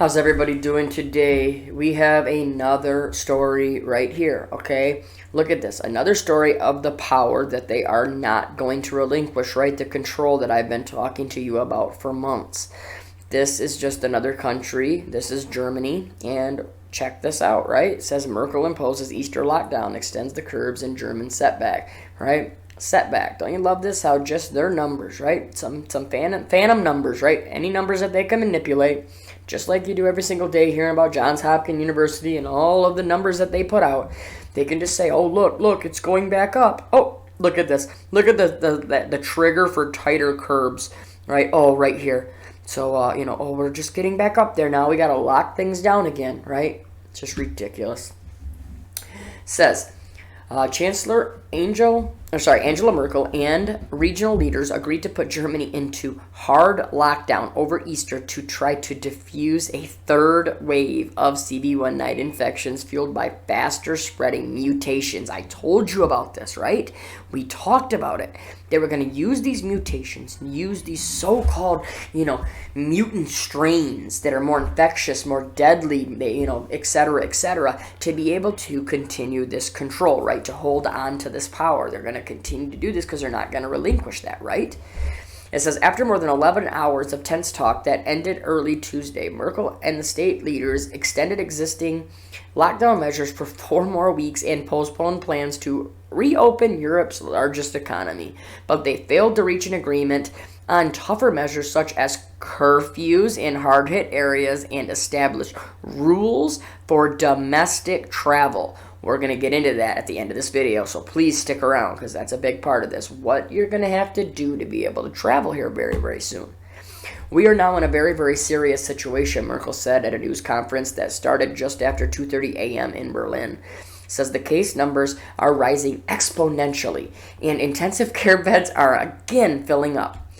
How's everybody doing today? We have another story right here, okay? Look at this. Another story of the power that they are not going to relinquish, right? The control that I've been talking to you about for months. This is just another country. This is Germany. And check this out, right? It says Merkel imposes Easter lockdown, extends the curbs in German setback, right? Setback. Don't you love this? How just their numbers, right? Some phantom numbers, right? Any numbers that they can manipulate, just like you do every single day hearing about Johns Hopkins University and all of the numbers that they put out. They can just say, oh, look, it's going back up. Oh, look at this. Look at the trigger for tighter curbs, right? Oh, right here. So, we're just getting back up there now. We got to lock things down again, right? It's just ridiculous. Says, Chancellor Angela Merkel and regional leaders agreed to put Germany into hard lockdown over Easter to try to diffuse a third wave of CV19 infections fueled by faster spreading mutations. I told you about this, right? We talked about it. They were going to use these mutations, use these so-called, mutant strains that are more infectious, more deadly, et cetera, to be able to continue this control, right? To hold on to this power. They're going to continue to do this because they're not going to relinquish that, right? It says, after more than 11 hours of tense talk that ended early Tuesday, Merkel and the state leaders extended existing lockdown measures for 4 more weeks and postponed plans to reopen Europe's largest economy. But they failed to reach an agreement on tougher measures such as curfews in hard-hit areas and establish rules for domestic travel. We're going to get into that at the end of this video, so please stick around because that's a big part of this. What you're going to have to do to be able to travel here very, very soon. We are now in a very, very serious situation, Merkel said at a news conference that started just after 2:30 a.m. in Berlin. Says the case numbers are rising exponentially and intensive care beds are again filling up.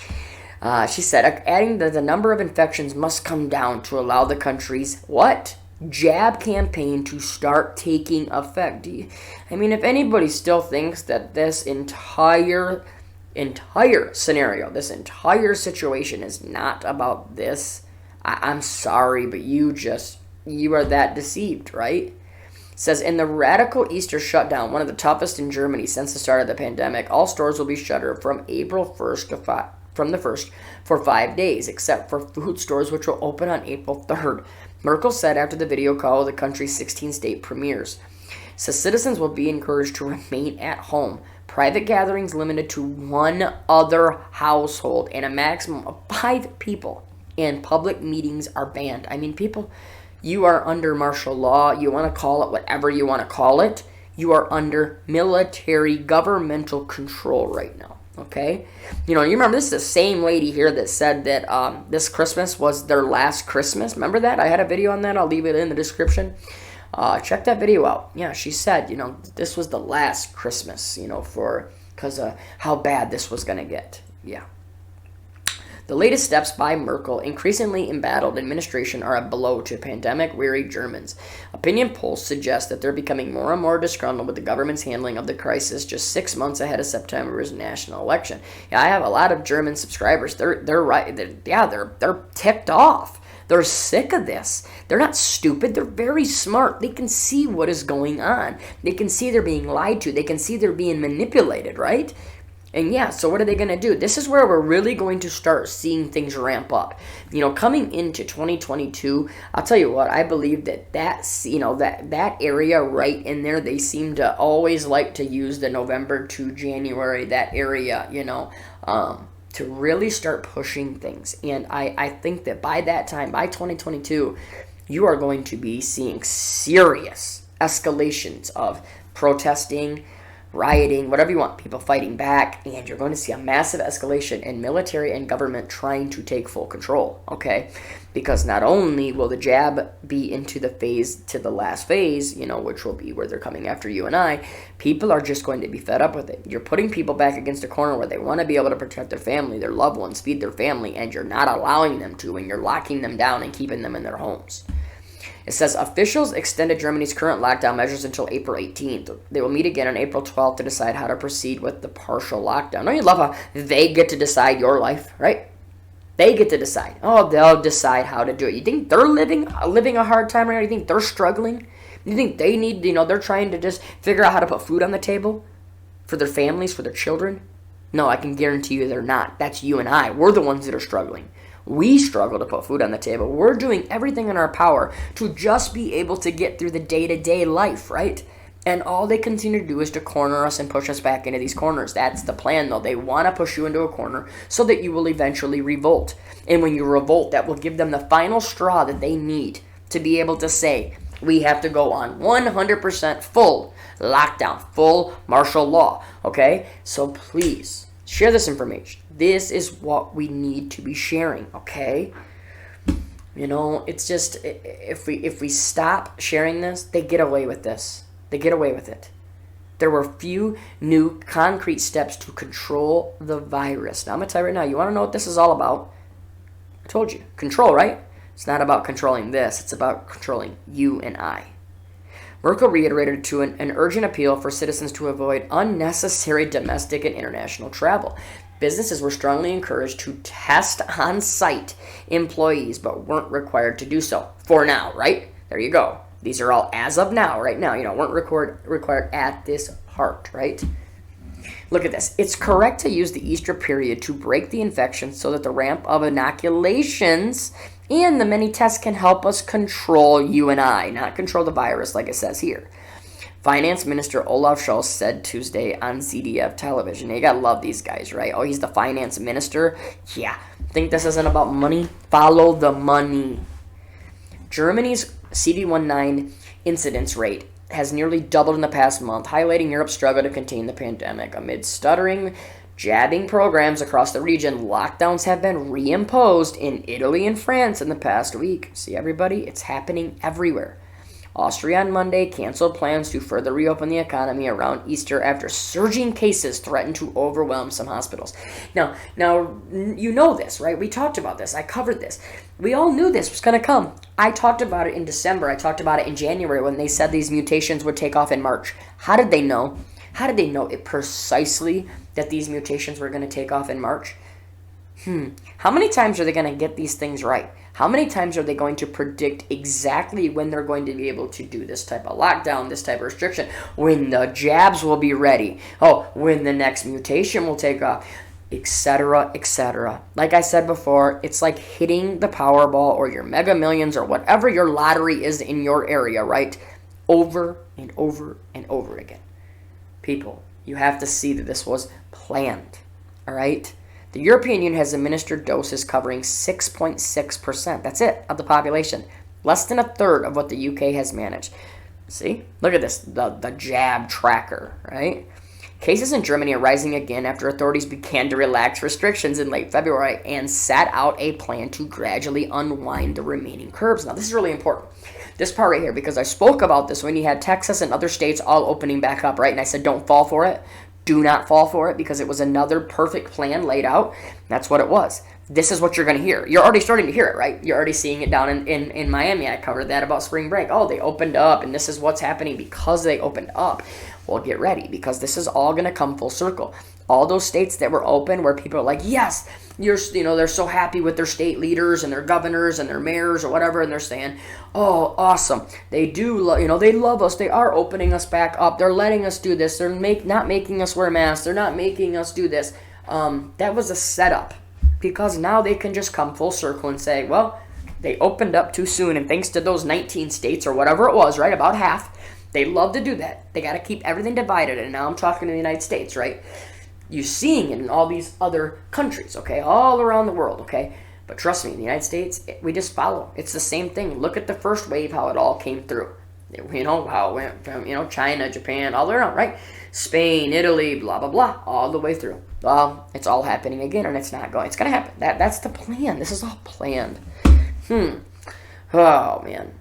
She said, adding that the number of infections must come down to allow the country's jab campaign to start taking effect. If anybody still thinks that this entire scenario, this entire situation is not about this, I'm sorry, but you are that deceived, right? Says, in the radical Easter shutdown, one of the toughest in Germany since the start of the pandemic, all stores will be shuttered from April 1st for 5 days, except for food stores, which will open on April 3rd. Merkel said after the video call with the country's 16 state premiers. Says citizens will be encouraged to remain at home. Private gatherings limited to 1 other household and a maximum of 5 people. And public meetings are banned. People, you are under martial law. You want to call it whatever you want to call it. You are under military governmental control right now. Okay? You remember this is the same lady here that said that this Christmas was their last Christmas. Remember that? I had a video on that. I'll leave it in the description. Check that video out. Yeah, she said, this was the last Christmas, because how bad this was going to get. Yeah. The latest steps by Merkel, increasingly embattled administration, are a blow to pandemic-weary Germans. Opinion polls suggest that they're becoming more and more disgruntled with the government's handling of the crisis just 6 months ahead of September's national election. Yeah, I have a lot of German subscribers. They're right. They're ticked off. They're sick of this. They're not stupid. They're very smart. They can see what is going on. They can see they're being lied to. They can see they're being manipulated, right? And yeah, so what are they going to do? This is where we're really going to start seeing things ramp up. Coming into 2022, I'll tell you what, I believe that area right in there, they seem to always like to use the November to January, that area, to really start pushing things. And I think that by that time, by 2022, you are going to be seeing serious escalations of protesting, rioting, whatever you want, people fighting back, and you're going to see a massive escalation in military and government trying to take full control, okay? Because not only will the jab be into the last phase, which will be where they're coming after you and I, people are just going to be fed up with it. You're putting people back against a corner where they want to be able to protect their family, their loved ones, feed their family, and you're not allowing them to, and you're locking them down and keeping them in their homes. It says officials extended Germany's current lockdown measures until April 18th. They will meet again on April 12th to decide how to proceed with the partial lockdown. Don't you love how they get to decide your life, right? They get to decide. Oh, they'll decide how to do it. You think they're living a hard time right now? You think they're struggling? You think they need, they're trying to just figure out how to put food on the table for their families, for their children? No, I can guarantee you they're not. That's you and I. We're the ones that are struggling. We struggle to put food on the table. We're doing everything in our power to just be able to get through the day-to-day life, right? And all they continue to do is to corner us and push us back into these corners. That's the plan, though. They want to push you into a corner so that you will eventually revolt. And when you revolt, that will give them the final straw that they need to be able to say, we have to go on 100% full lockdown, full martial law, okay? So please, share this information. This is what we need to be sharing, okay? It's just, if we stop sharing this, they get away with this. They get away with it. There were few new concrete steps to control the virus. Now, I'm going to tell you right now, you want to know what this is all about? I told you. Control, right? It's not about controlling this. It's about controlling you and I. Merkel reiterated to an urgent appeal for citizens to avoid unnecessary domestic and international travel. Businesses were strongly encouraged to test on-site employees, but weren't required to do so. For now, right? There you go. These are all as of now, right now. Weren't required at this part, right? Look at this. It's correct to use the Easter period to break the infection so that the ramp of inoculations and the many tests can help us control you and I, not control the virus like it says here. Finance Minister Olaf Scholz said Tuesday on ZDF television. You gotta love these guys, right? Oh, he's the finance minister? Yeah. Think this isn't about money? Follow the money. Germany's CD19 incidence rate has nearly doubled in the past month, highlighting Europe's struggle to contain the pandemic. Amid stuttering, jabbing programs across the region, lockdowns have been reimposed in Italy and France in the past week. See, everybody? It's happening everywhere. Austria on Monday canceled plans to further reopen the economy around Easter after surging cases threatened to overwhelm some hospitals. Now, you know this, right? We talked about this. I covered this. We all knew this was going to come. I talked about it in December. I talked about it in January when they said these mutations would take off in March. How did they know? How did they know it precisely that these mutations were going to take off in March? How many times are they going to get these things right? How many times are they going to predict exactly when they're going to be able to do this type of lockdown, this type of restriction, when the jabs will be ready, when the next mutation will take off, etc., etc. Like I said before, it's like hitting the Powerball or your Mega Millions or whatever your lottery is in your area, right? Over and over and over again. People, you have to see that this was planned, all right? The European Union has administered doses covering 6.6%. That's it, of the population. Less than a third of what the UK has managed. See? Look at this, the jab tracker, right? Cases in Germany are rising again after authorities began to relax restrictions in late February and set out a plan to gradually unwind the remaining curbs. Now, this is really important. This part right here, because I spoke about this when you had Texas and other states all opening back up, right? And I said, don't fall for it. Do not fall for it, because it was another perfect plan laid out. That's what it was. This is what you're going to hear. You're already starting to hear it, right? You're already seeing it down in Miami. I covered that about spring break. Oh, they opened up, and this is what's happening because they opened up. Well, get ready, because this is all going to come full circle. All those states that were open where people are like, yes, they're so happy with their state leaders and their governors and their mayors or whatever, and they're saying, oh, awesome. They do, they love us. They are opening us back up. They're letting us do this. They're not making us wear masks. They're not making us do this. That was a setup, because now they can just come full circle and say, well, they opened up too soon, and thanks to those 19 states or whatever it was, right, about half, they love to do that. They got to keep everything divided, and now I'm talking to the United States, right? You're seeing it in all these other countries, okay, all around the world, okay? But trust me, in the United States, we just follow. It's the same thing. Look at the first wave, how it all came through. How it went from, China, Japan, all the way around, right? Spain, Italy, blah, blah, blah, all the way through. Well, it's all happening again, and it's not going. It's going to happen. That's the plan. This is all planned. Oh, man.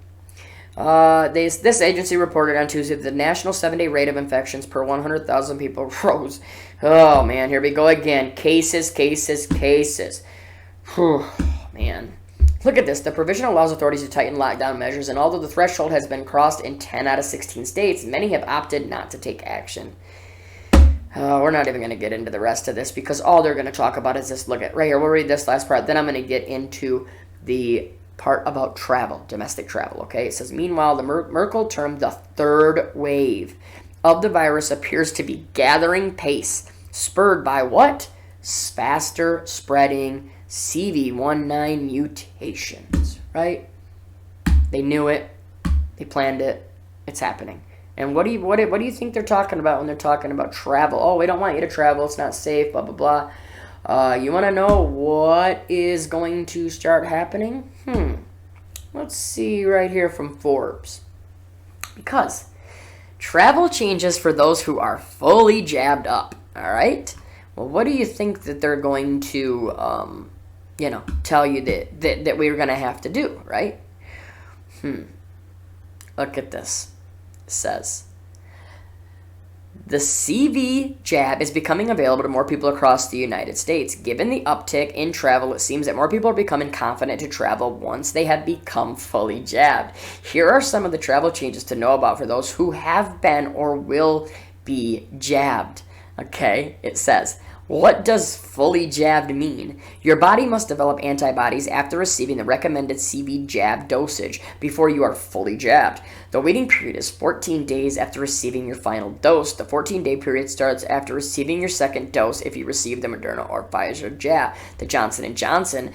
This agency reported on Tuesday that the national 7-day rate of infections per 100,000 people rose. Oh, man, here we go again. Cases. Whew, man. Look at this. The provision allows authorities to tighten lockdown measures, and although the threshold has been crossed in 10 out of 16 states, many have opted not to take action. We're not even going to get into the rest of this because all they're going to talk about is this. Look at right here. We'll read this last part. Then I'm going to get into the part about travel, domestic travel. Okay, it says, meanwhile, the Merkel termed the third wave of the virus appears to be gathering pace, spurred by what? Faster spreading CV19 mutations, right? They knew it. They planned it. It's happening. And what do you think they're talking about when they're talking about travel? Oh, we don't want you to travel. It's not safe, blah, blah, blah. You want to know what is going to start happening? Let's see right here from Forbes. Because travel changes for those who are fully jabbed up, all right? Well, what do you think that they're going to, tell you that we're going to have to do, right? Look at this. It says, the CV jab is becoming available to more people across the United States. Given the uptick in travel, it seems that more people are becoming confident to travel once they have become fully jabbed. Here are some of the travel changes to know about for those who have been or will be jabbed. Okay, it says, what does fully jabbed mean? Your body must develop antibodies after receiving the recommended CV jab dosage before you are fully jabbed. The waiting period is 14 days after receiving your final dose. The 14-day period starts after receiving your second dose if you receive the Moderna or Pfizer jab. The Johnson & Johnson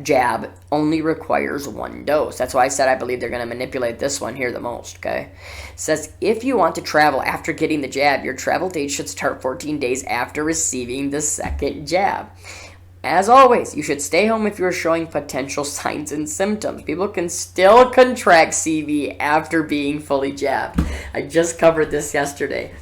jab only requires one dose. That's why I said I believe they're going to manipulate this one here the most, okay? It says, if you want to travel after getting the jab, your travel date should start 14 days after receiving the second jab. As always, you should stay home if you're showing potential signs and symptoms. People can still contract CV after being fully jabbed. I just covered this yesterday.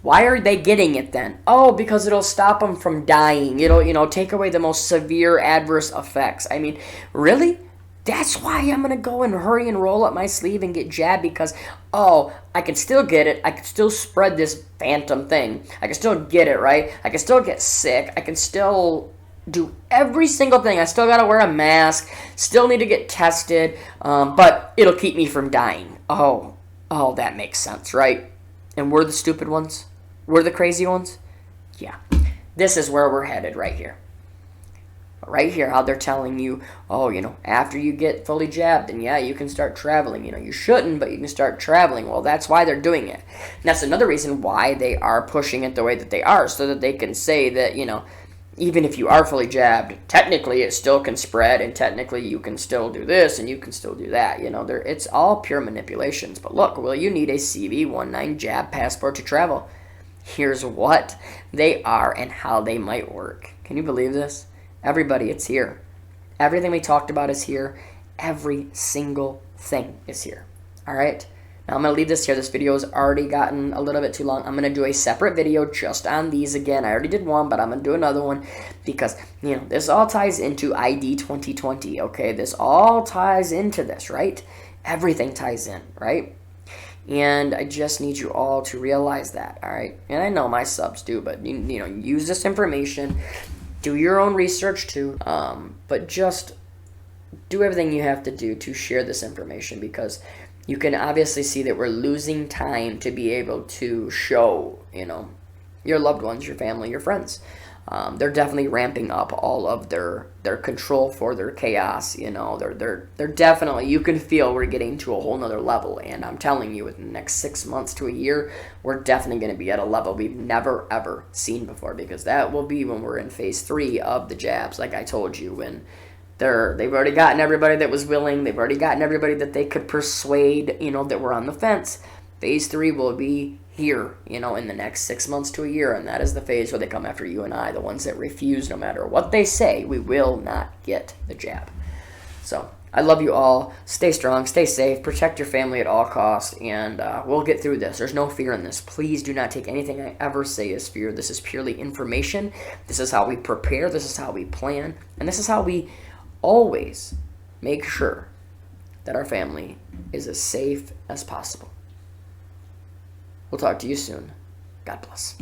Why are they getting it then? Oh, because it'll stop them from dying. It'll, take away the most severe adverse effects. I mean, really? That's why I'm going to go and hurry and roll up my sleeve and get jabbed because, I can still get it. I can still spread this phantom thing. I can still get it, right? I can still get sick. I can still do every single thing. I still got to wear a mask. Still need to get tested. But it'll keep me from dying. Oh, that makes sense, right? And we're the stupid ones? We're the crazy ones? Yeah. This is where we're headed right here. Right here, how they're telling you, after you get fully jabbed, then yeah, you can start traveling. You shouldn't, but you can start traveling. Well, that's why they're doing it. And that's another reason why they are pushing it the way that they are, so that they can say that, even if you are fully jabbed, technically it still can spread, and technically you can still do this, and you can still do that. It's all pure manipulations. But look, will you need a CV19 jab passport to travel? Here's what they are and how they might work. Can you believe this? Everybody, it's here. Everything we talked about is here. Every single thing is here. All right? Now, I'm going to leave this here. This video has already gotten a little bit too long. I'm going to do a separate video just on these again. I already did one, but I'm going to do another one because, this all ties into ID 2020, okay? This all ties into this, right? Everything ties in, right? And I just need you all to realize that, all right? And I know my subs do, but, use this information. Do your own research too, but just do everything you have to do to share this information because you can obviously see that we're losing time to be able to show, your loved ones, your family, your friends. They're definitely ramping up all of their control for their chaos. They're definitely, you can feel we're getting to a whole nother level. And I'm telling you, in the next 6 months to a year, we're definitely going to be at a level we've never, ever seen before, because that will be when we're in phase 3 of the jabs, like I told you, when they've already gotten everybody that was willing. They've already gotten everybody that they could persuade, that were on the fence. Phase 3 will be here, in the next 6 months to a year, and that is the phase where they come after you and I, the ones that refuse. No matter what they say, we will not get the jab. So I love you all. Stay strong, stay safe, protect your family at all costs, and we'll get through this. There's no fear in this. Please do not take anything I ever say as fear. This is purely information. This is how we prepare. This is how we plan, and this is how we always make sure that our family is as safe as possible. We'll talk to you soon. God bless.